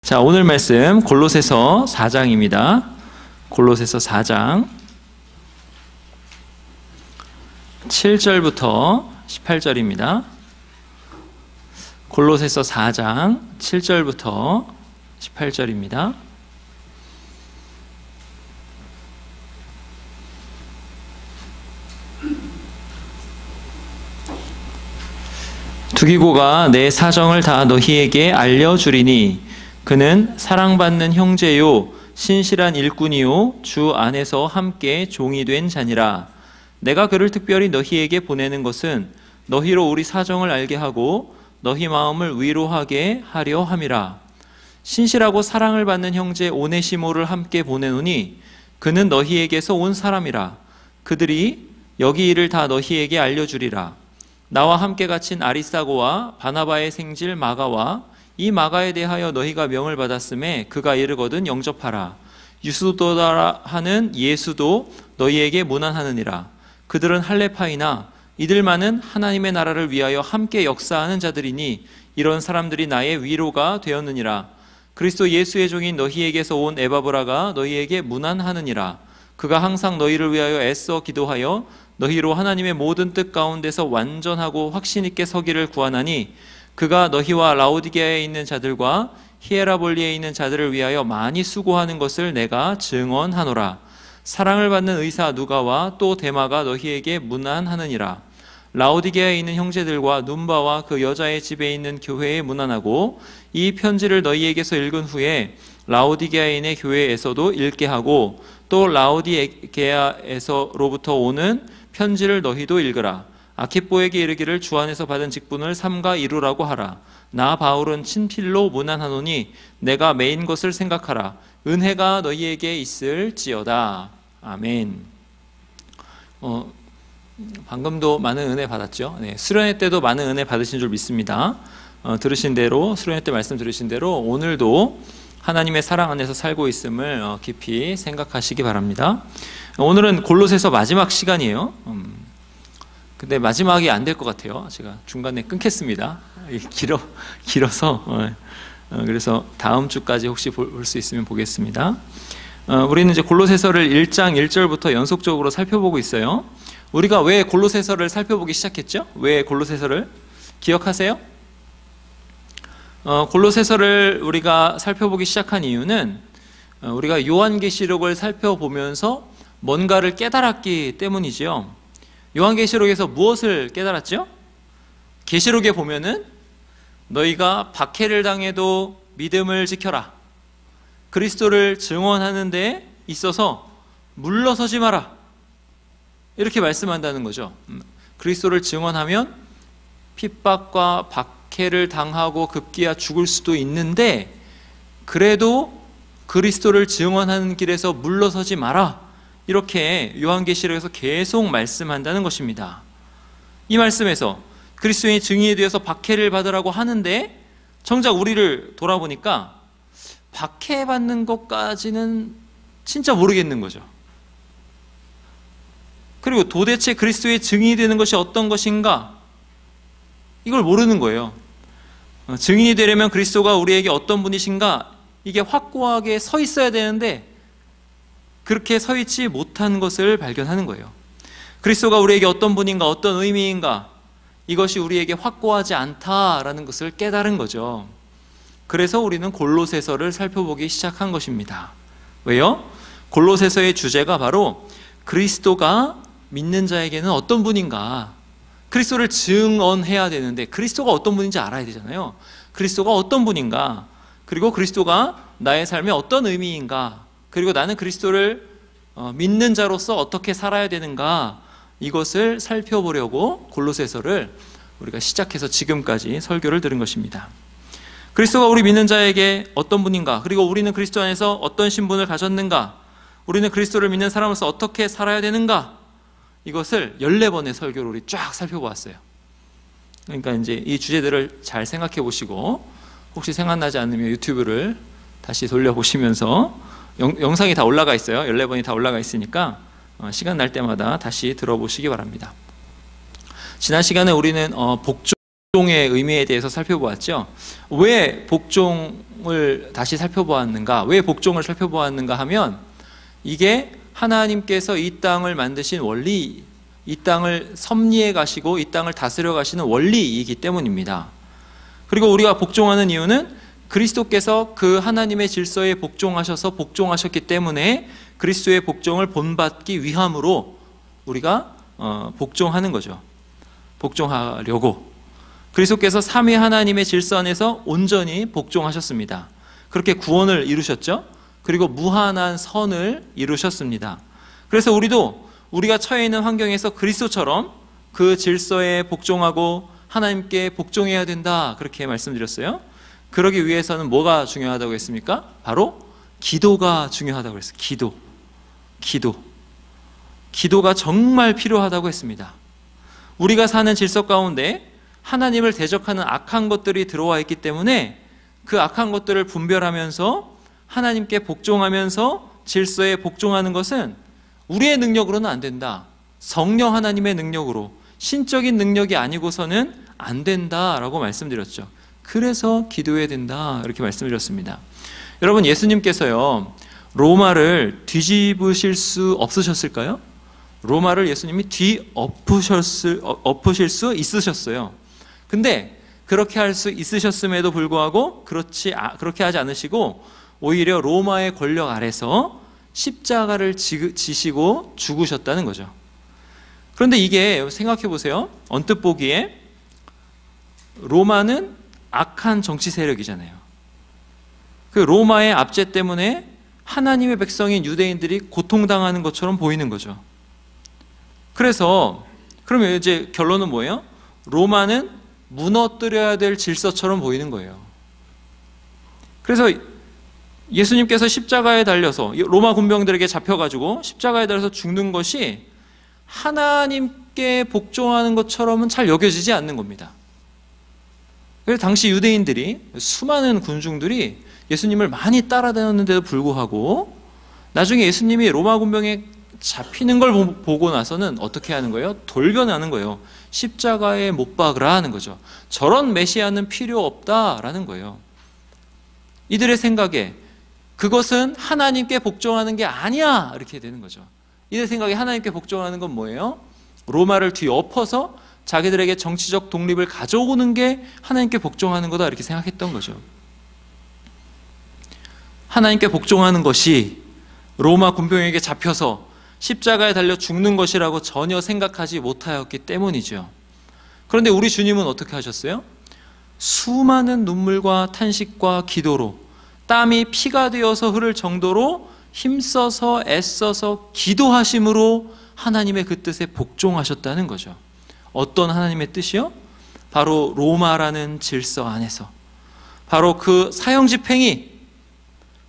자, 오늘 말씀 골로새서 4장입니다. 골로새서 4장 7절부터 18절입니다. 골로새서 4장 7절부터 18절입니다. 두기고가 내 사정을 다 너희에게 알려주리니 그는 사랑받는 형제요 신실한 일꾼이요 주 안에서 함께 종이 된 자니라. 내가 그를 특별히 너희에게 보내는 것은 너희로 우리 사정을 알게 하고 너희 마음을 위로하게 하려 함이라. 신실하고 사랑을 받는 형제 오네시모를 함께 보내노니 그는 너희에게서 온 사람이라. 그들이 여기 일을 다 너희에게 알려주리라. 나와 함께 갇힌 아리스다고와 바나바의 생질 마가와 이 마가에 대하여 너희가 명을 받았음에 그가 이르거든 영접하라. 유스도다라 하는 예수도 너희에게 문안하느니라. 그들은 할레파이나 이들만은 하나님의 나라를 위하여 함께 역사하는 자들이니 이런 사람들이 나의 위로가 되었느니라. 그리스도 예수의 종인 너희에게서 온 에바브라가 너희에게 문안하느니라. 그가 항상 너희를 위하여 애써 기도하여 너희로 하나님의 모든 뜻 가운데서 완전하고 확신 있게 서기를 구하나니 그가 너희와 라오디게아에 있는 자들과 히에라볼리에 있는 자들을 위하여 많이 수고하는 것을 내가 증언하노라. 사랑을 받는 의사 누가와 또 데마가 너희에게 문안하느니라. 라오디게아에 있는 형제들과 눈바와 그 여자의 집에 있는 교회에 문안하고 이 편지를 너희에게서 읽은 후에 라오디게아인의 교회에서도 읽게 하고 또 라오디게아에서로부터 오는 편지를 너희도 읽으라. 아키뽀에게 이르기를 주 안에서 받은 직분을 삼가 이루라고 하라. 나 바울은 친필로 문안하노니 내가 매인 것을 생각하라. 은혜가 너희에게 있을지어다. 아멘. 방금도 많은 은혜 받았죠. 네, 수련회 때도 많은 은혜 받으신 줄 믿습니다. 들으신 대로 수련회 때 말씀 들으신 대로 오늘도 하나님의 사랑 안에서 살고 있음을 깊이 생각하시기 바랍니다. 오늘은 골로새서 마지막 시간이에요. 근데 마지막이 안 될 것 같아요. 제가 중간에 끊겠습니다. 길어서 그래서 다음 주까지 혹시 볼 수 있으면 보겠습니다. 우리는 이제 골로새서를 1장 1절부터 연속적으로 살펴보고 있어요. 우리가 왜 골로새서를 살펴보기 시작했죠? 왜 골로새서를 기억하세요? 골로새서를 우리가 살펴보기 시작한 이유는 우리가 요한계시록을 살펴보면서 뭔가를 깨달았기 때문이지요. 요한계시록에서 무엇을 깨달았죠? 계시록에 보면은 너희가 박해를 당해도 믿음을 지켜라. 그리스도를 증언하는 데 있어서 물러서지 마라. 이렇게 말씀한다는 거죠. 그리스도를 증언하면 핍박과 박해를 당하고 급기야 죽을 수도 있는데 그래도 그리스도를 증언하는 길에서 물러서지 마라. 이렇게 요한계시록에서 계속 말씀한다는 것입니다. 이 말씀에서 그리스도의 증인에 대해서 박해를 받으라고 하는데 정작 우리를 돌아보니까 박해받는 것까지는 진짜 모르겠는 거죠. 그리고 도대체 그리스도의 증인이 되는 것이 어떤 것인가? 이걸 모르는 거예요. 증인이 되려면 그리스도가 우리에게 어떤 분이신가? 이게 확고하게 서 있어야 되는데 그렇게 서 있지 못한 것을 발견하는 거예요. 그리스도가 우리에게 어떤 분인가, 어떤 의미인가, 이것이 우리에게 확고하지 않다라는 것을 깨달은 거죠. 그래서 우리는 골로새서를 살펴보기 시작한 것입니다. 왜요? 골로새서의 주제가 바로 그리스도가 믿는 자에게는 어떤 분인가, 그리스도를 증언해야 되는데 그리스도가 어떤 분인지 알아야 되잖아요. 그리스도가 어떤 분인가, 그리고 그리스도가 나의 삶에 어떤 의미인가, 그리고 나는 그리스도를 믿는 자로서 어떻게 살아야 되는가, 이것을 살펴보려고 골로새서를 우리가 시작해서 지금까지 설교를 들은 것입니다. 그리스도가 우리 믿는 자에게 어떤 분인가, 그리고 우리는 그리스도 안에서 어떤 신분을 가졌는가, 우리는 그리스도를 믿는 사람으로서 어떻게 살아야 되는가, 이것을 14번의 설교를 우리 쫙 살펴보았어요. 그러니까 이제 이 주제들을 잘 생각해 보시고 혹시 생각나지 않으면 유튜브를 다시 돌려보시면서 영상이 다 올라가 있어요. 14번이 다 올라가 있으니까 시간 날 때마다 다시 들어보시기 바랍니다. 지난 시간에 우리는 복종 복종의 의미에 대해서 살펴보았죠. 왜 복종을 다시 살펴보았는가? 왜 복종을 살펴보았는가 하면 이게 하나님께서 이 땅을 만드신 원리, 이 땅을 섭리해 가시고 이 땅을 다스려 가시는 원리이기 때문입니다. 그리고 우리가 복종하는 이유는 그리스도께서 그 하나님의 질서에 복종하셔서 복종하셨기 때문에 그리스도의 복종을 본받기 위함으로 우리가 복종하는 거죠. 복종하려고. 그리스도께서 삼위 하나님의 질서 안에서 온전히 복종하셨습니다. 그렇게 구원을 이루셨죠. 그리고 무한한 선을 이루셨습니다. 그래서 우리가 처해 있는 환경에서 그리스도처럼 그 질서에 복종하고 하나님께 복종해야 된다, 그렇게 말씀드렸어요. 그러기 위해서는 뭐가 중요하다고 했습니까? 바로 기도가 중요하다고 했어요. 기도가 정말 필요하다고 했습니다. 우리가 사는 질서 가운데 하나님을 대적하는 악한 것들이 들어와 있기 때문에 그 악한 것들을 분별하면서 하나님께 복종하면서 질서에 복종하는 것은 우리의 능력으로는 안 된다. 성령 하나님의 능력으로, 신적인 능력이 아니고서는 안 된다라고 말씀드렸죠. 그래서 기도해야 된다, 이렇게 말씀드렸습니다. 여러분, 예수님께서요 로마를 뒤집으실 수 없으셨을까요? 로마를 예수님이 뒤엎으실 수 있으셨어요. 근데 그렇게 할 수 있으셨음에도 불구하고 그렇게 하지 않으시고 오히려 로마의 권력 아래서 십자가를 지시고 죽으셨다는 거죠. 그런데 이게 생각해 보세요. 언뜻 보기에 로마는 악한 정치 세력이잖아요. 그 로마의 압제 때문에 하나님의 백성인 유대인들이 고통당하는 것처럼 보이는 거죠. 그래서 그러면 이제 결론은 뭐예요? 로마는 무너뜨려야 될 질서처럼 보이는 거예요. 그래서 예수님께서 십자가에 달려서 로마 군병들에게 잡혀가지고 십자가에 달려서 죽는 것이 하나님께 복종하는 것처럼은 잘 여겨지지 않는 겁니다. 그래서 당시 유대인들이, 수많은 군중들이 예수님을 많이 따라다녔는데도 불구하고 나중에 예수님이 로마 군병에 잡히는 걸 보고 나서는 어떻게 하는 거예요? 돌변하는 거예요. 십자가에 못 박으라 하는 거죠. 저런 메시아는 필요 없다라는 거예요. 이들의 생각에 그것은 하나님께 복종하는 게 아니야, 이렇게 되는 거죠. 이들 생각에 하나님께 복종하는 건 뭐예요? 로마를 뒤엎어서 자기들에게 정치적 독립을 가져오는 게 하나님께 복종하는 거다, 이렇게 생각했던 거죠. 하나님께 복종하는 것이 로마 군병에게 잡혀서 십자가에 달려 죽는 것이라고 전혀 생각하지 못하였기 때문이죠. 그런데 우리 주님은 어떻게 하셨어요? 수많은 눈물과 탄식과 기도로, 땀이 피가 되어서 흐를 정도로 힘써서 애써서 기도하심으로 하나님의 그 뜻에 복종하셨다는 거죠. 어떤 하나님의 뜻이요? 바로 로마라는 질서 안에서, 바로 그 사형집행이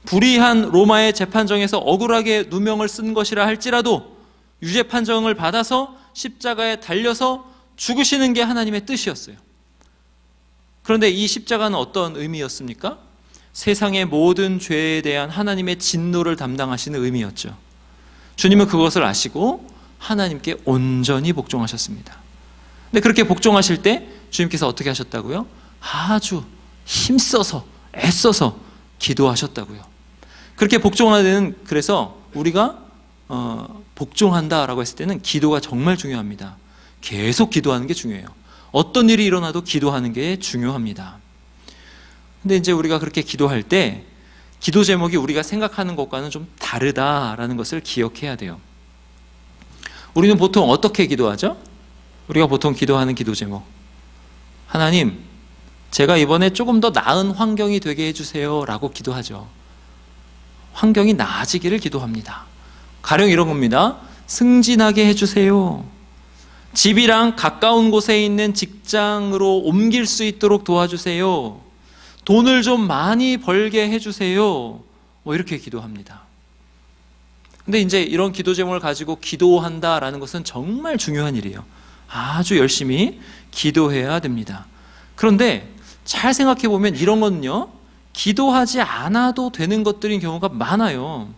불의한 로마의 재판정에서 억울하게 누명을 쓴 것이라 할지라도 유죄 판정을 받아서 십자가에 달려서 죽으시는 게 하나님의 뜻이었어요. 그런데 이 십자가는 어떤 의미였습니까? 세상의 모든 죄에 대한 하나님의 진노를 담당하시는 의미였죠. 주님은 그것을 아시고 하나님께 온전히 복종하셨습니다. 근데 그렇게 복종하실 때 주님께서 어떻게 하셨다고요? 아주 힘써서 애써서 기도하셨다고요. 그렇게 복종하는, 그래서 우리가 복종한다라고 했을 때는 기도가 정말 중요합니다. 계속 기도하는 게 중요해요. 어떤 일이 일어나도 기도하는 게 중요합니다. 근데 이제 우리가 그렇게 기도할 때 기도 제목이 우리가 생각하는 것과는 좀 다르다라는 것을 기억해야 돼요. 우리는 보통 어떻게 기도하죠? 우리가 보통 기도하는 기도 제목, 하나님, 제가 이번에 조금 더 나은 환경이 되게 해주세요 라고 기도하죠. 환경이 나아지기를 기도합니다. 가령 이런 겁니다. 승진하게 해주세요. 집이랑 가까운 곳에 있는 직장으로 옮길 수 있도록 도와주세요. 돈을 좀 많이 벌게 해주세요. 이렇게 기도합니다. 근데 이제 이런 기도 제목을 가지고 기도한다라는 것은 정말 중요한 일이에요. 아주 열심히 기도해야 됩니다. 그런데 잘 생각해 보면 이런 거는요, 기도하지 않아도 되는 것들인 경우가 많아요.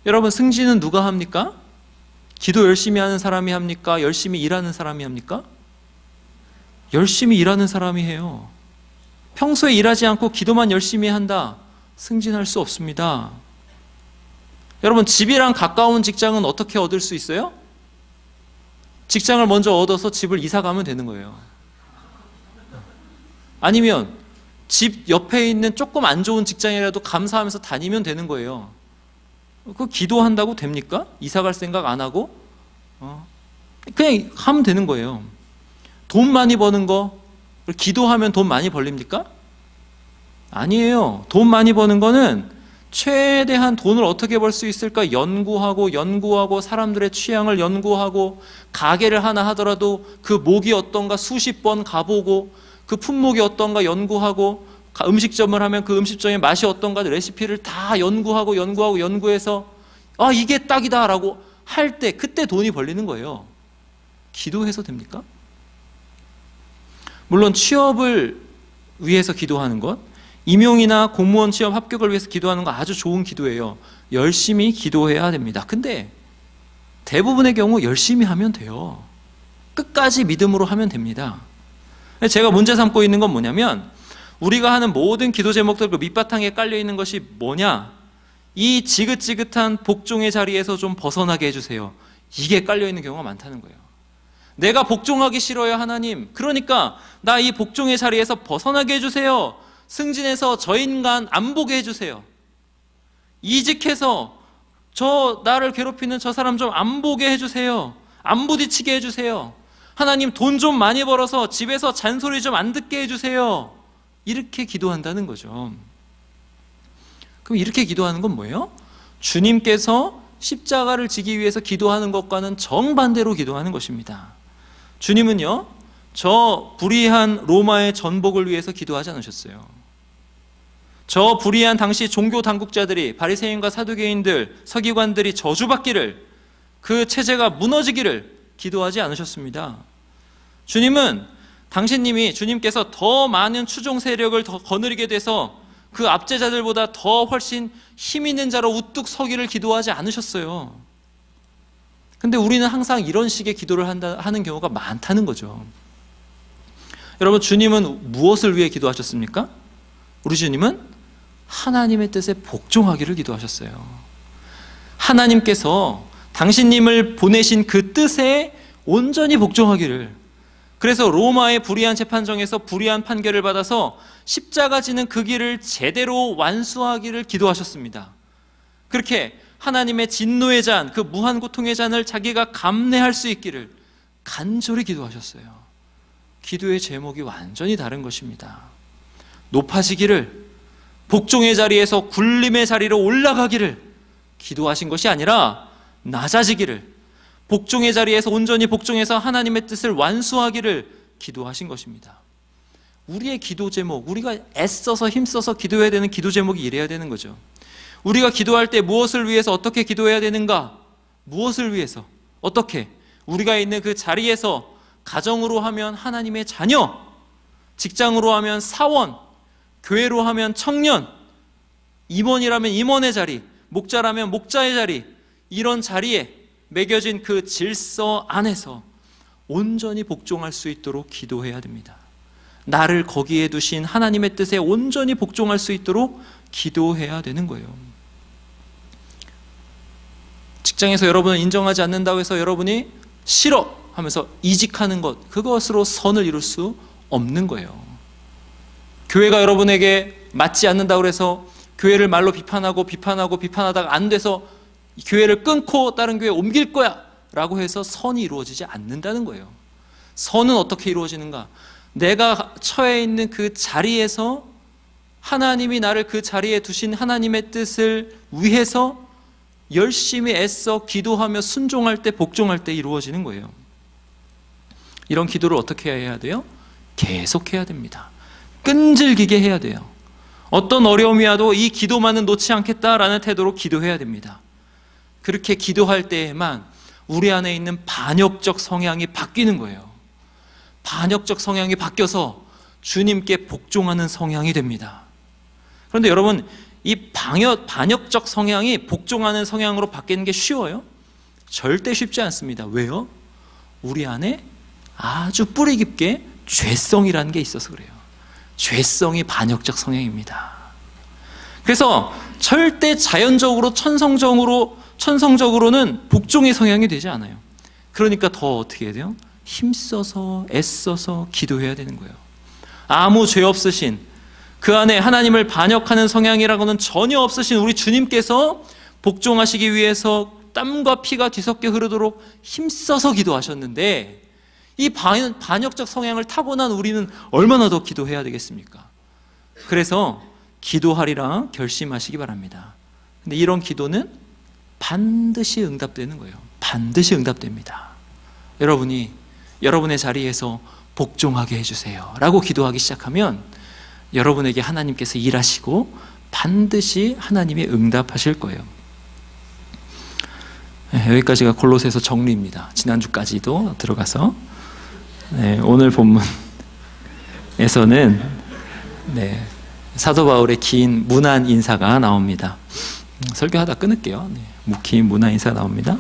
여러분, 승진은 누가 합니까? 기도 열심히 하는 사람이 합니까? 열심히 일하는 사람이 합니까? 열심히 일하는 사람이 해요. 평소에 일하지 않고 기도만 열심히 한다, 승진할 수 없습니다. 여러분, 집이랑 가까운 직장은 어떻게 얻을 수 있어요? 직장을 먼저 얻어서 집을 이사 가면 되는 거예요. 아니면 집 옆에 있는 조금 안 좋은 직장이라도 감사하면서 다니면 되는 거예요. 그 기도한다고 됩니까? 이사 갈 생각 안 하고 그냥 하면 되는 거예요. 돈 많이 버는 거 기도하면 돈 많이 벌립니까? 아니에요. 돈 많이 버는 거는 최대한 돈을 어떻게 벌 수 있을까 연구하고 사람들의 취향을 연구하고, 가게를 하나 하더라도 그 목이 어떤가 수십 번 가보고, 그 품목이 어떤가 연구하고, 음식점을 하면 그 음식점의 맛이 어떤가 레시피를 다 연구해서 이게 딱이다 라고 할 때, 그때 돈이 벌리는 거예요. 기도해서 됩니까? 물론 취업을 위해서 기도하는 것, 임용이나 공무원 취업 합격을 위해서 기도하는 거 아주 좋은 기도예요. 열심히 기도해야 됩니다. 근데 대부분의 경우 열심히 하면 돼요. 끝까지 믿음으로 하면 됩니다. 제가 문제 삼고 있는 건 뭐냐면, 우리가 하는 모든 기도 제목들 그 밑바탕에 깔려 있는 것이 뭐냐? 이 지긋지긋한 복종의 자리에서 좀 벗어나게 해주세요. 이게 깔려 있는 경우가 많다는 거예요. 내가 복종하기 싫어요, 하나님. 그러니까 나 이 복종의 자리에서 벗어나게 해주세요. 승진해서 저 인간 안 보게 해주세요. 이직해서 나를 괴롭히는 저 사람 좀 안 보게 해주세요. 안 부딪히게 해주세요. 하나님, 돈 좀 많이 벌어서 집에서 잔소리 좀 안 듣게 해주세요. 이렇게 기도한다는 거죠. 그럼 이렇게 기도하는 건 뭐예요? 주님께서 십자가를 지기 위해서 기도하는 것과는 정반대로 기도하는 것입니다. 주님은요, 저 불의한 로마의 전복을 위해서 기도하지 않으셨어요. 저 불의한 당시 종교 당국자들이, 바리새인과 사두개인들, 서기관들이 저주받기를, 그 체제가 무너지기를 기도하지 않으셨습니다. 주님은 주님께서 더 많은 추종 세력을 더 거느리게 돼서 그 압제자들보다 더 훨씬 힘 있는 자로 우뚝 서기를 기도하지 않으셨어요. 근데 우리는 항상 이런 식의 기도를 하는 경우가 많다는 거죠. 여러분, 주님은 무엇을 위해 기도하셨습니까? 우리 주님은 하나님의 뜻에 복종하기를 기도하셨어요. 하나님께서 당신님을 보내신 그 뜻에 온전히 복종하기를. 그래서 로마의 불의한 재판정에서 불의한 판결을 받아서 십자가 지는 그 길을 제대로 완수하기를 기도하셨습니다. 그렇게 하나님의 진노의 잔, 그 무한 고통의 잔을 자기가 감내할 수 있기를 간절히 기도하셨어요. 기도의 제목이 완전히 다른 것입니다. 높아지기를, 복종의 자리에서 굴림의 자리로 올라가기를 기도하신 것이 아니라 낮아지기를, 복종의 자리에서 온전히 복종해서 하나님의 뜻을 완수하기를 기도하신 것입니다. 우리의 기도 제목, 우리가 애써서 힘써서 기도해야 되는 기도 제목이 이래야 되는 거죠. 우리가 기도할 때 무엇을 위해서 어떻게 기도해야 되는가? 무엇을 위해서 어떻게? 우리가 있는 그 자리에서, 가정으로 하면 하나님의 자녀, 직장으로 하면 사원, 교회로 하면 청년, 임원이라면 임원의 자리, 목자라면 목자의 자리, 이런 자리에 매겨진 그 질서 안에서 온전히 복종할 수 있도록 기도해야 됩니다. 나를 거기에 두신 하나님의 뜻에 온전히 복종할 수 있도록 기도해야 되는 거예요. 직장에서 여러분을 인정하지 않는다고 해서 여러분이 싫어 하면서 이직하는 것, 그것으로 선을 이룰 수 없는 거예요. 교회가 여러분에게 맞지 않는다고 해서 교회를 말로 비판하다가 안 돼서 교회를 끊고 다른 교회에 옮길 거야 라고 해서 선이 이루어지지 않는다는 거예요. 선은 어떻게 이루어지는가? 내가 처해 있는 그 자리에서 하나님이 나를 그 자리에 두신 하나님의 뜻을 위해서 열심히 애써 기도하며 순종할 때, 복종할 때 이루어지는 거예요. 이런 기도를 어떻게 해야 돼요? 계속해야 됩니다. 끈질기게 해야 돼요. 어떤 어려움이 와도 이 기도만은 놓지 않겠다라는 태도로 기도해야 됩니다. 그렇게 기도할 때에만 우리 안에 있는 반역적 성향이 바뀌는 거예요. 반역적 성향이 바뀌어서 주님께 복종하는 성향이 됩니다. 그런데 여러분, 이 반역적 성향이 복종하는 성향으로 바뀌는 게 쉬워요? 절대 쉽지 않습니다. 왜요? 우리 안에 아주 뿌리 깊게 죄성이라는 게 있어서 그래요. 죄성이 반역적 성향입니다. 그래서 절대 자연적으로 천성적으로는 복종의 성향이 되지 않아요. 그러니까 더 어떻게 해야 돼요? 힘써서 애써서 기도해야 되는 거예요. 아무 죄 없으신, 그 안에 하나님을 반역하는 성향이라고는 전혀 없으신 우리 주님께서 복종하시기 위해서 땀과 피가 뒤섞여 흐르도록 힘써서 기도하셨는데, 이 반역적 성향을 타고난 우리는 얼마나 더 기도해야 되겠습니까? 그래서 기도하리라 결심하시기 바랍니다. 근데 이런 기도는 반드시 응답되는 거예요. 반드시 응답됩니다. 여러분이 여러분의 자리에서 복종하게 해주세요 라고 기도하기 시작하면 여러분에게 하나님께서 일하시고 반드시 하나님이 응답하실 거예요. 여기까지가 골로새서 정리입니다. 지난주까지도 들어가서 오늘 본문에서는 사도 바울의 긴 문안 인사가 나옵니다. 설교하다 끊을게요. 긴 문안 인사가 나옵니다.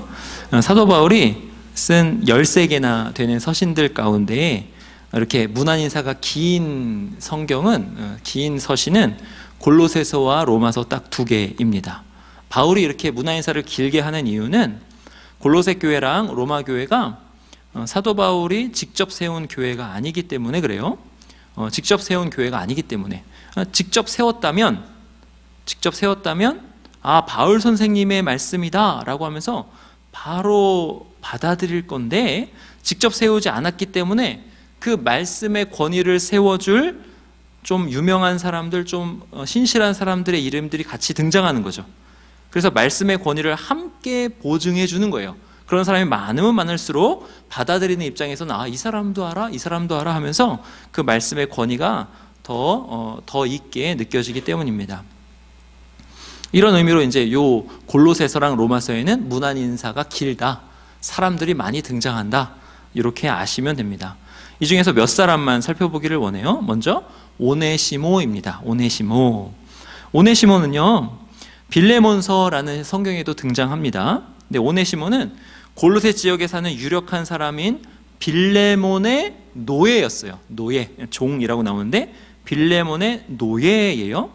사도 바울이 쓴 13개나 되는 서신들 가운데 이렇게 문안 인사가 긴 성경은, 긴 서신은 골로새서와 로마서 딱 2개입니다. 바울이 이렇게 문안 인사를 길게 하는 이유는 골로새 교회랑 로마 교회가 사도 바울이 직접 세운 교회가 아니기 때문에 그래요. 직접 세운 교회가 아니기 때문에. 직접 세웠다면 바울 선생님의 말씀이다 라고 하면서 바로 받아들일 건데, 직접 세우지 않았기 때문에 그 말씀의 권위를 세워줄 좀 유명한 사람들, 좀 신실한 사람들의 이름들이 같이 등장하는 거죠. 그래서 말씀의 권위를 함께 보증해 주는 거예요. 그런 사람이 많으면 많을수록 받아들이는 입장에서는 이 사람도 알아, 이 사람도 알아 하면서 그 말씀의 권위가 더 있게 느껴지기 때문입니다. 이런 의미로 이제 요 골로새서랑 로마서에는 문안 인사가 길다, 사람들이 많이 등장한다, 이렇게 아시면 됩니다. 이 중에서 몇 사람만 살펴보기를 원해요. 먼저 오네시모입니다. 오네시모는요 빌레몬서라는 성경에도 등장합니다. 근데 오네시모는 골로새 지역에 사는 유력한 사람인 빌레몬의 노예였어요. 노예, 종이라고 나오는데 빌레몬의 노예예요.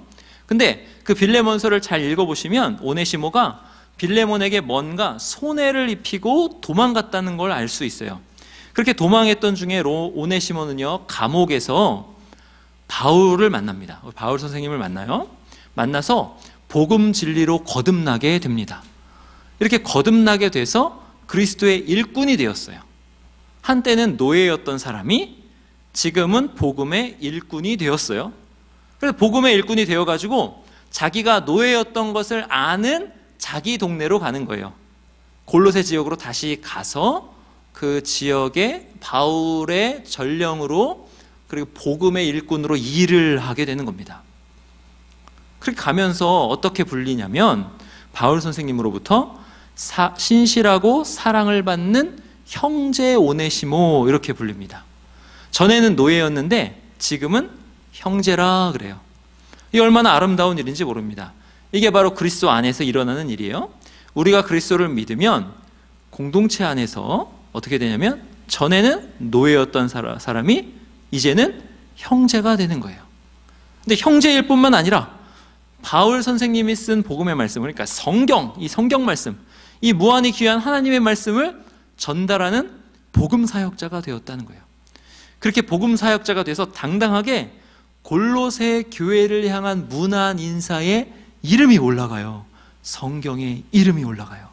근데 그 빌레몬서를 잘 읽어보시면 오네시모가 빌레몬에게 뭔가 손해를 입히고 도망갔다는 걸 알 수 있어요. 그렇게 도망했던 중에 오네시모는요 감옥에서 바울을 만납니다. 바울 선생님을 만나요. 만나서 복음 진리로 거듭나게 됩니다. 이렇게 거듭나게 돼서 그리스도의 일꾼이 되었어요. 한때는 노예였던 사람이 지금은 복음의 일꾼이 되었어요. 그래서 복음의 일꾼이 되어가지고 자기가 노예였던 것을 아는 자기 동네로 가는 거예요. 골로새 지역으로 다시 가서 그 지역에 바울의 전령으로, 그리고 복음의 일꾼으로 일을 하게 되는 겁니다. 그렇게 가면서 어떻게 불리냐면 바울 선생님으로부터 신실하고 사랑을 받는 형제 오네시모 이렇게 불립니다. 전에는 노예였는데 지금은 형제라 그래요. 이게 얼마나 아름다운 일인지 모릅니다. 이게 바로 그리스도 안에서 일어나는 일이에요. 우리가 그리스도를 믿으면 공동체 안에서 어떻게 되냐면 전에는 노예였던 사람이 이제는 형제가 되는 거예요. 근데 형제일 뿐만 아니라 바울 선생님이 쓴 복음의 말씀, 그러니까 성경, 이 성경 말씀, 이 무한히 귀한 하나님의 말씀을 전달하는 복음 사역자가 되었다는 거예요. 그렇게 복음 사역자가 돼서 당당하게 골로새 교회를 향한 문안 인사에 이름이 올라가요. 성경에 이름이 올라가요.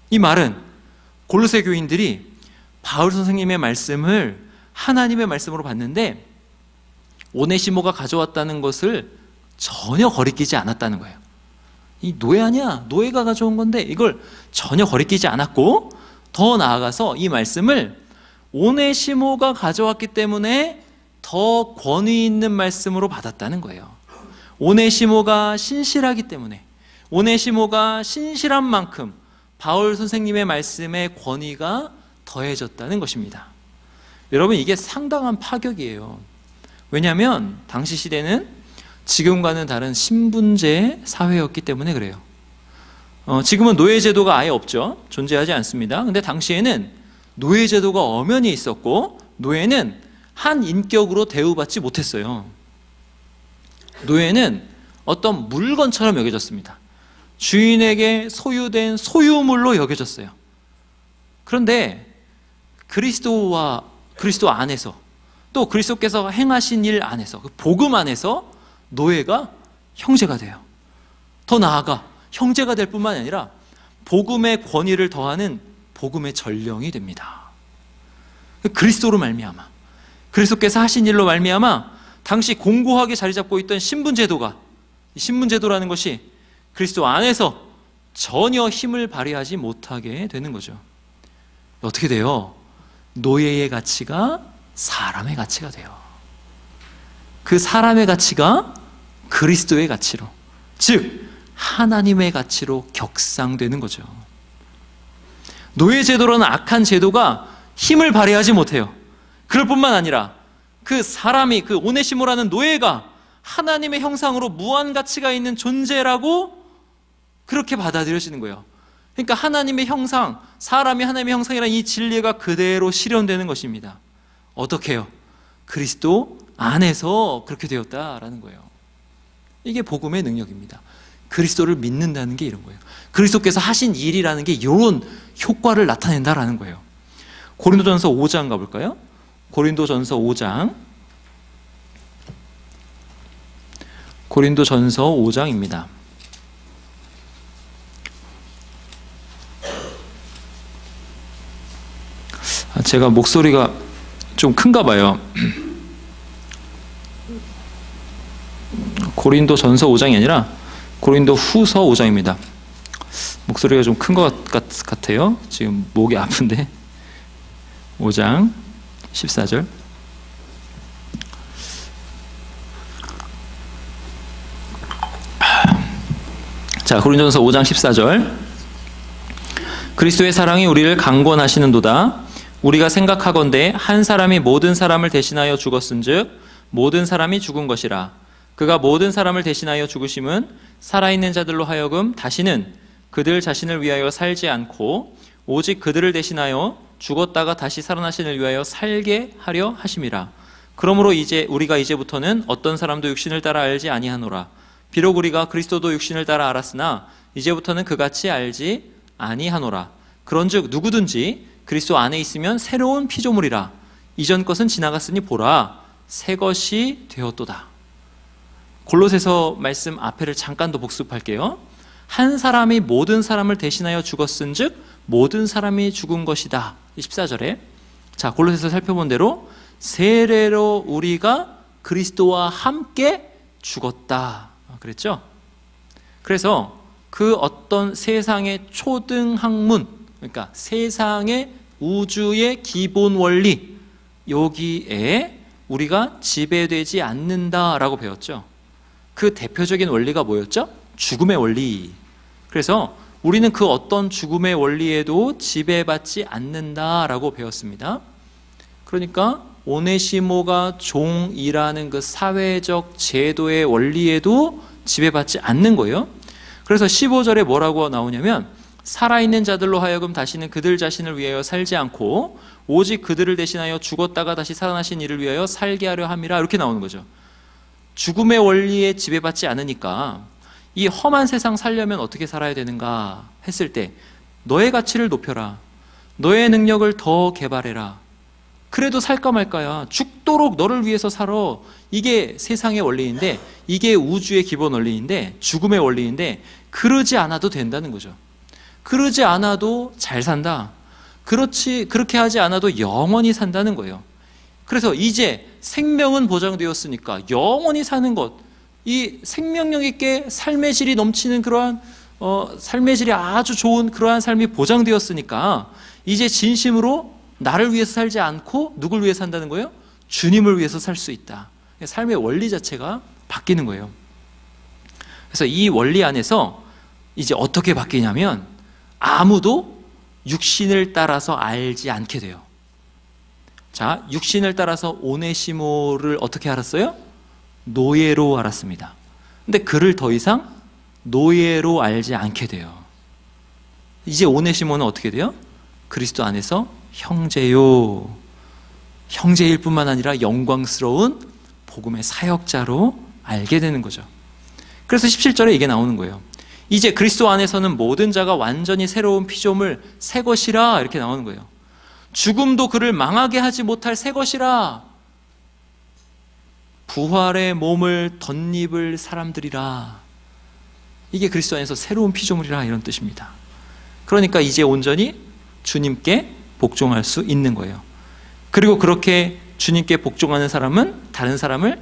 이 말은 골로새 교인들이 바울 선생님의 말씀을 하나님의 말씀으로 봤는데 오네시모가 가져왔다는 것을 전혀 거리끼지 않았다는 거예요. 이 노예 아니야, 노예가 가져온 건데 이걸 전혀 거리끼지 않았고, 더 나아가서 이 말씀을 오네시모가 가져왔기 때문에 더 권위 있는 말씀으로 받았다는 거예요. 오네시모가 신실하기 때문에, 오네시모가 신실한 만큼 바울 선생님의 말씀의 권위가 더해졌다는 것입니다. 여러분, 이게 상당한 파격이에요. 왜냐하면 당시 시대는 지금과는 다른 신분제 사회였기 때문에 그래요. 지금은 노예제도가 아예 없죠. 존재하지 않습니다. 근데 당시에는 노예제도가 엄연히 있었고, 노예는 한 인격으로 대우받지 못했어요. 노예는 어떤 물건처럼 여겨졌습니다. 주인에게 소유된 소유물로 여겨졌어요. 그런데 그리스도 안에서, 또 그리스도께서 행하신 일 안에서, 그 복음 안에서 노예가 형제가 돼요. 더 나아가 형제가 될 뿐만 아니라 복음의 권위를 더하는 복음의 전령이 됩니다. 그리스도로 말미암아, 그리스도께서 하신 일로 말미암아 당시 공고하게 자리 잡고 있던 신분제도가, 신분제도라는 것이 그리스도 안에서 전혀 힘을 발휘하지 못하게 되는 거죠. 어떻게 돼요? 노예의 가치가 사람의 가치가 돼요. 그 사람의 가치가 그리스도의 가치로, 즉 하나님의 가치로 격상되는 거죠. 노예제도라는 악한 제도가 힘을 발휘하지 못해요. 그럴 뿐만 아니라 그 사람이, 그 오네시모라는 노예가 하나님의 형상으로 무한 가치가 있는 존재라고 그렇게 받아들여지는 거예요. 그러니까 하나님의 형상, 사람이 하나님의 형상이라는 이 진리가 그대로 실현되는 것입니다. 어떻게 해요? 그리스도 안에서 그렇게 되었다라는 거예요. 이게 복음의 능력입니다. 그리스도를 믿는다는 게 이런 거예요. 그리스도께서 하신 일이라는 게 이런 효과를 나타낸다라는 거예요. 고린도전서 5장 가볼까요? 고린도전서 5장, 고린도전서 5장입니다. 제가 목소리가 좀 큰가 봐요. 고린도전서 5장이 아니라 고린도후서 5장입니다. 목소리가 좀 큰 것 같아요. 지금 목이 아픈데. 5장 14절. 자, 고린도전서 5장 14절. 그리스도의 사랑이 우리를 강권하시는도다. 우리가 생각하건대 한 사람이 모든 사람을 대신하여 죽었은즉 모든 사람이 죽은 것이라. 그가 모든 사람을 대신하여 죽으심은 살아있는 자들로 하여금 다시는 그들 자신을 위하여 살지 않고 오직 그들을 대신하여 죽었다가 다시 살아나신 이를 위하여 살게 하려 하심이라. 그러므로 우리가 이제부터는 어떤 사람도 육신을 따라 알지 아니하노라. 비록 우리가 그리스도도 육신을 따라 알았으나 이제부터는 그같이 알지 아니하노라. 그런즉 누구든지 그리스도 안에 있으면 새로운 피조물이라. 이전 것은 지나갔으니 보라, 새 것이 되었도다. 골로새서 말씀 앞에를 잠깐 더 복습할게요. 한 사람이 모든 사람을 대신하여 죽었은즉 모든 사람이 죽은 것이다. 14절에 자, 골로새서 살펴본 대로 세례로 우리가 그리스도와 함께 죽었다 그랬죠. 그래서 그 어떤 세상의 초등 학문, 그러니까 세상의 우주의 기본 원리, 여기에 우리가 지배되지 않는다라고 배웠죠. 그 대표적인 원리가 뭐였죠? 죽음의 원리. 그래서 우리는 그 어떤 죽음의 원리에도 지배받지 않는다라고 배웠습니다. 그러니까 오네시모가 종이라는 그 사회적 제도의 원리에도 지배받지 않는 거예요. 그래서 15절에 뭐라고 나오냐면 살아있는 자들로 하여금 다시는 그들 자신을 위하여 살지 않고 오직 그들을 대신하여 죽었다가 다시 살아나신 이를 위하여 살게 하려 함이라, 이렇게 나오는 거죠. 죽음의 원리에 지배받지 않으니까 이 험한 세상 살려면 어떻게 살아야 되는가 했을 때 너의 가치를 높여라, 너의 능력을 더 개발해라, 그래도 살까 말까야, 죽도록 너를 위해서 살아. 이게 세상의 원리인데, 이게 우주의 기본 원리인데, 죽음의 원리인데, 그러지 않아도 된다는 거죠. 그러지 않아도 잘 산다. 그렇게 하지 않아도 영원히 산다는 거예요. 그래서 이제 생명은 보장되었으니까 영원히 사는 것, 이 생명력 있게 삶의 질이 넘치는 그러한 삶의 질이 아주 좋은 그러한 삶이 보장되었으니까 이제 진심으로 나를 위해서 살지 않고 누굴 위해서 산다는 거예요? 주님을 위해서 살 수 있다. 삶의 원리 자체가 바뀌는 거예요. 그래서 이 원리 안에서 이제 어떻게 바뀌냐면 아무도 육신을 따라서 알지 않게 돼요. 자, 육신을 따라서 오네시모를 어떻게 알았어요? 노예로 알았습니다. 근데 그를 더 이상 노예로 알지 않게 돼요. 이제 오네시모는 어떻게 돼요? 그리스도 안에서 형제요. 형제일 뿐만 아니라 영광스러운 복음의 사역자로 알게 되는 거죠. 그래서 17절에 이게 나오는 거예요. 이제 그리스도 안에서는 모든 자가 완전히 새로운 피조물 새 것이라, 이렇게 나오는 거예요. 죽음도 그를 망하게 하지 못할 새 것이라. 부활의 몸을 덧입을 사람들이라. 이게 그리스도 안에서 새로운 피조물이라, 이런 뜻입니다. 그러니까 이제 온전히 주님께 복종할 수 있는 거예요. 그리고 그렇게 주님께 복종하는 사람은 다른 사람을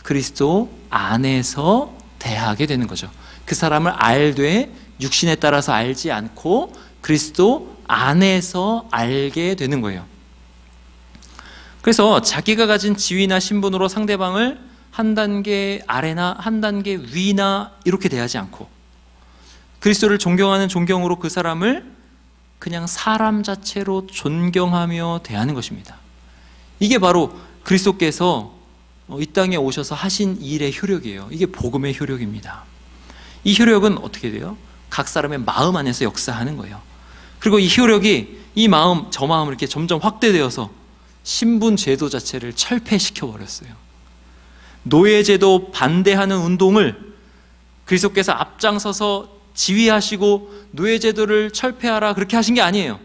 그리스도 안에서 대하게 되는 거죠. 그 사람을 알되 육신에 따라서 알지 않고 그리스도 안에서 알게 되는 거예요. 그래서 자기가 가진 지위나 신분으로 상대방을 한 단계 아래나 한 단계 위나 이렇게 대하지 않고 그리스도를 존경하는 존경으로 그 사람을 그냥 사람 자체로 존경하며 대하는 것입니다. 이게 바로 그리스도께서 이 땅에 오셔서 하신 일의 효력이에요. 이게 복음의 효력입니다. 이 효력은 어떻게 돼요? 각 사람의 마음 안에서 역사하는 거예요. 그리고 이 효력이 이 마음, 저 마음을 이렇게 점점 확대되어서 신분 제도 자체를 철폐시켜 버렸어요. 노예제도 반대하는 운동을 그리스도께서 앞장서서 지휘하시고 노예제도를 철폐하라 그렇게 하신 게 아니에요.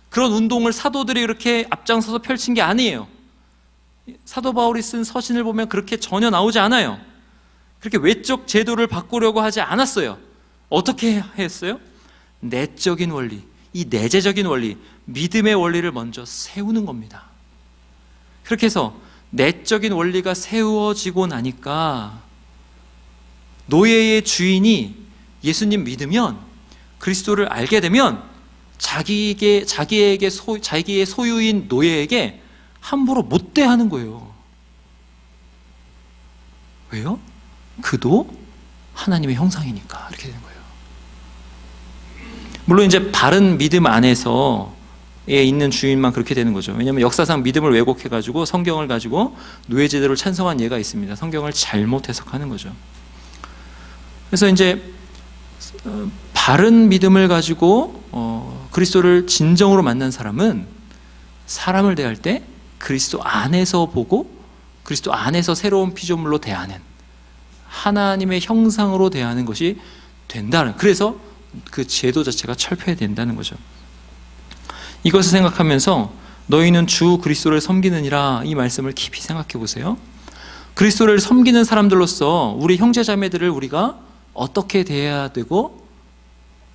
그런 운동을 사도들이 그렇게 앞장서서 펼친 게 아니에요. 사도 바울이 쓴 서신을 보면 그렇게 전혀 나오지 않아요. 그렇게 외적 제도를 바꾸려고 하지 않았어요. 어떻게 했어요? 내적인 원리, 이 내재적인 원리, 믿음의 원리를 먼저 세우는 겁니다. 그렇게 해서 내적인 원리가 세워지고 나니까 노예의 주인이 예수님 믿으면, 그리스도를 알게 되면 자기의 소유인 노예에게 함부로 못 대하는 거예요. 왜요? 그도 하나님의 형상이니까 이렇게 되는 거예요. 물론 이제 바른 믿음 안에서에 있는 주인만 그렇게 되는 거죠. 왜냐하면 역사상 믿음을 왜곡해가지고 성경을 가지고 노예제도를 찬성한 예가 있습니다. 성경을 잘못 해석하는 거죠. 그래서 이제 바른 믿음을 가지고 그리스도를 진정으로 만난 사람은 사람을 대할 때 그리스도 안에서 보고 그리스도 안에서 새로운 피조물로 대하는, 하나님의 형상으로 대하는 것이 된다는, 그래서 그 제도 자체가 철폐된다는 거죠. 이것을 생각하면서 너희는 주 그리스도를 섬기느니라, 이 말씀을 깊이 생각해 보세요. 그리스도를 섬기는 사람들로서 우리 형제자매들을 우리가 어떻게 대해야 되고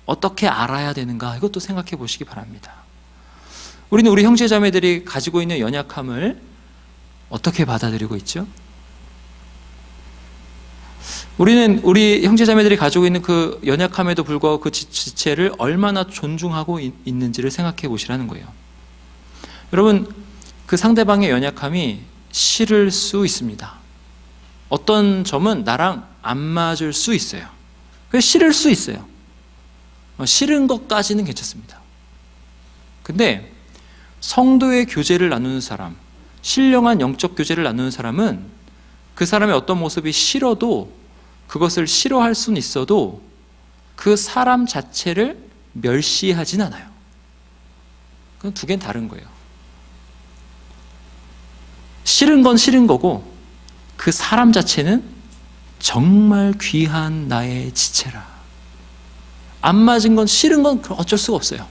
어떻게 알아야 되는가, 이것도 생각해 보시기 바랍니다. 우리는 우리 형제자매들이 가지고 있는 연약함을 어떻게 받아들이고 있죠? 우리는 우리 형제자매들이 가지고 있는 그 연약함에도 불구하고 그 지체를 얼마나 존중하고 있는지를 생각해 보시라는 거예요. 여러분, 그 상대방의 연약함이 싫을 수 있습니다. 어떤 점은 나랑 안 맞을 수 있어요. 그래서 싫을 수 있어요. 싫은 것까지는 괜찮습니다. 근데 성도의 교제를 나누는 사람, 신령한 영적 교제를 나누는 사람은 그 사람의 어떤 모습이 싫어도, 그것을 싫어할 수는 있어도 그 사람 자체를 멸시하진 않아요. 그건 두 개는 다른 거예요. 싫은 건 싫은 거고 그 사람 자체는 정말 귀한 나의 지체라. 안 맞은 건 싫은 건 어쩔 수가 없어요.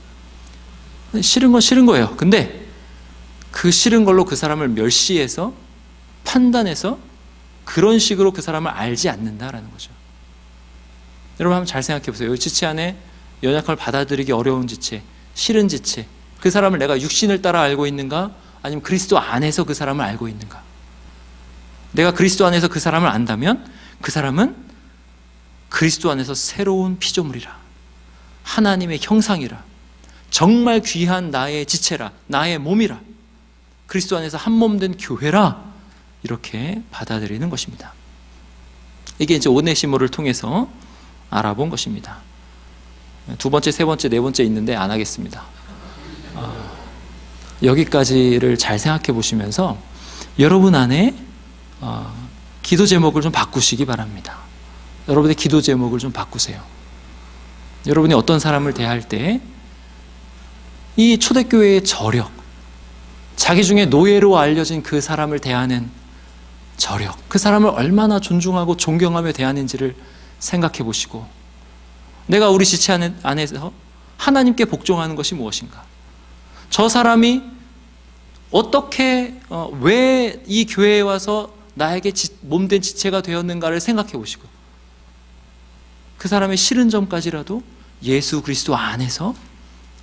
싫은 건 싫은 거예요. 근데 그 싫은 걸로 그 사람을 멸시해서 판단해서 그런 식으로 그 사람을 알지 않는다라는 거죠. 여러분 한번 잘 생각해 보세요. 이 지체 안에 연약함을 받아들이기 어려운 지체, 싫은 지체, 그 사람을 내가 육신을 따라 알고 있는가, 아니면 그리스도 안에서 그 사람을 알고 있는가. 내가 그리스도 안에서 그 사람을 안다면 그 사람은 그리스도 안에서 새로운 피조물이라, 하나님의 형상이라, 정말 귀한 나의 지체라, 나의 몸이라, 그리스도 안에서 한 몸 된 교회라, 이렇게 받아들이는 것입니다. 이게 이제 오네시모를 통해서 알아본 것입니다. 두 번째, 세 번째, 네 번째 있는데 안 하겠습니다. 여기까지를 잘 생각해 보시면서 여러분 안에 기도 제목을 좀 바꾸시기 바랍니다. 여러분의 기도 제목을 좀 바꾸세요. 여러분이 어떤 사람을 대할 때 이 초대교회의 저력, 자기 중에 노예로 알려진 그 사람을 대하는 저력, 그 사람을 얼마나 존중하고 존경하며 대하는지를 생각해 보시고, 내가 우리 지체 안에서 하나님께 복종하는 것이 무엇인가? 저 사람이 어떻게 왜 이 교회에 와서 나에게 몸된 지체가 되었는가를 생각해 보시고, 그 사람의 싫은 점까지라도 예수 그리스도 안에서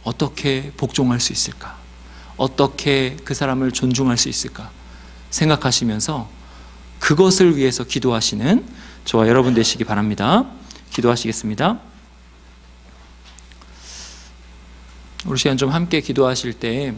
어떻게 복종할 수 있을까? 어떻게 그 사람을 존중할 수 있을까? 생각하시면서 그것을 위해서 기도하시는 저와 여러분 되시기 바랍니다. 기도하시겠습니다. 우리 시간 좀 함께 기도하실 때